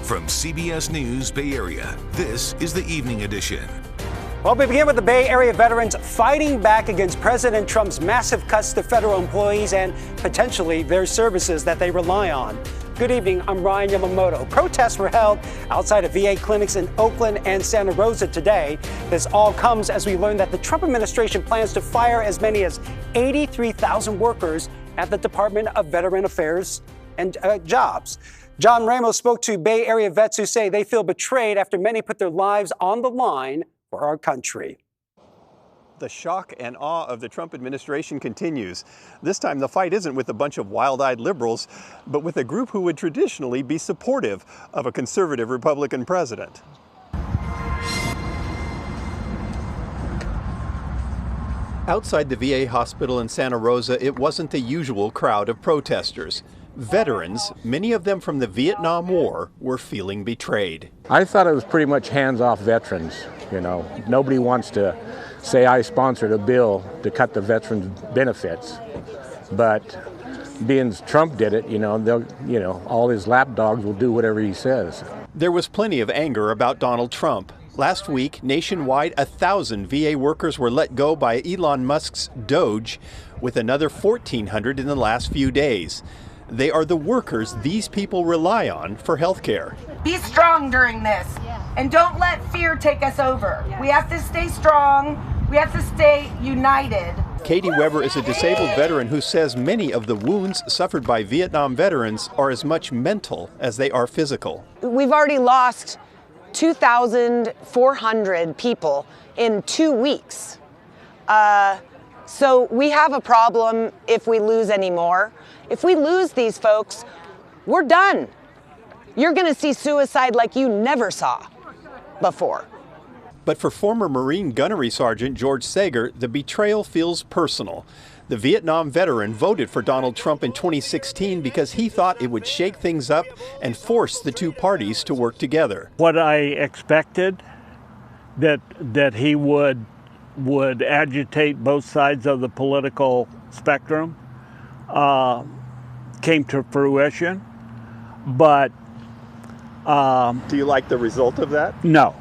From CBS News Bay Area, this is the Evening Edition. Well, we begin with the Bay Area veterans fighting back against President Trump's massive cuts to federal employees and potentially their services that they rely on. Good evening, I'm Ryan Yamamoto. Protests were held outside of VA clinics in Oakland and Santa Rosa today. This all comes as we learn that the Trump administration plans to fire as many as 83,000 workers at the Department of Veteran Affairs and Jobs. John Ramos spoke to Bay Area vets who say they feel betrayed after many put their lives on the line for our country. The shock and awe of the Trump administration continues. This time the fight isn't with a bunch of wild-eyed liberals, but with a group who would traditionally be supportive of a conservative Republican president. Outside the VA hospital in Santa Rosa, it wasn't the usual crowd of protesters. Veterans, many of them from the Vietnam War, were feeling betrayed. I thought it was pretty much hands-off veterans. You know, nobody wants to say I sponsored a bill to cut the veterans' benefits, but being Trump did it, all his lapdogs will do whatever he says. There was plenty of anger about Donald Trump. Last week, nationwide, 1,000 VA workers were let go by Elon Musk's DOGE, with another 1,400 in the last few days. They are the workers these people rely on for health care. Be strong during this, and don't let fear take us over. We have to stay strong. We have to stay united. Katie Weber is a disabled veteran who says many of the wounds suffered by Vietnam veterans are as much mental as they are physical. We've already lost 2,400 people in 2 weeks. So we have a problem if we lose any more. If we lose these folks, we're done. You're going to see suicide like you never saw before. But for former Marine Gunnery Sergeant George Sager, the betrayal feels personal. The Vietnam veteran voted for Donald Trump in 2016 because he thought it would shake things up and force the two parties to work together. What I expected, that he would agitate both sides of the political spectrum, came to fruition. But do you like the result of that? No.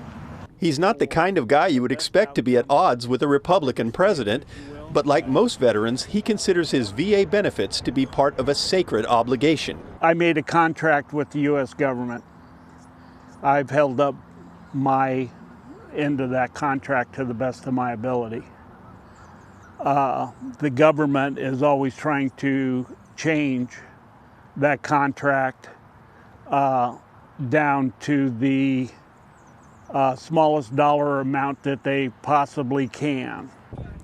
He's not the kind of guy you would expect to be at odds with a Republican president, but like most veterans, he considers his VA benefits to be part of a sacred obligation. I made a contract with the U.S. government. I've held up my end of that contract to the best of my ability. The government is always trying to change that contract down to the smallest dollar amount that they possibly can.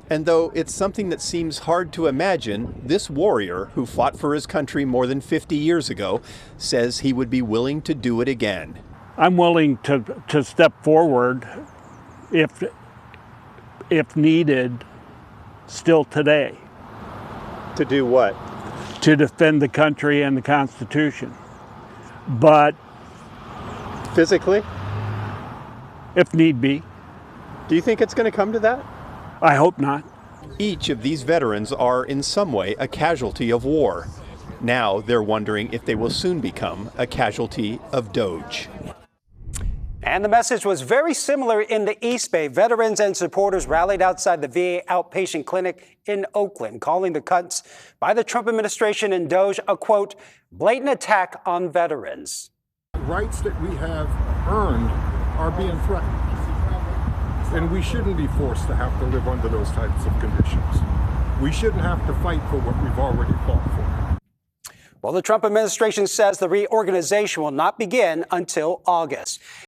And though it's something that seems hard to imagine, this warrior who fought for his country more than 50 years ago says he would be willing to do it again. I'm willing to step forward if needed still today. To do what? To defend the country and the Constitution. But physically? If need be. Do you think it's going to come to that? I hope not. Each of these veterans are in some way a casualty of war. Now they're wondering if they will soon become a casualty of DOGE. And the message was very similar in the East Bay. Veterans and supporters rallied outside the VA outpatient clinic in Oakland, calling the cuts by the Trump administration and DOGE a, quote, blatant attack on veterans. Rights that we have earned are being threatened. And we shouldn't be forced to have to live under those types of conditions. We shouldn't have to fight for what we've already fought for. Well, the Trump administration says the reorganization will not begin until August.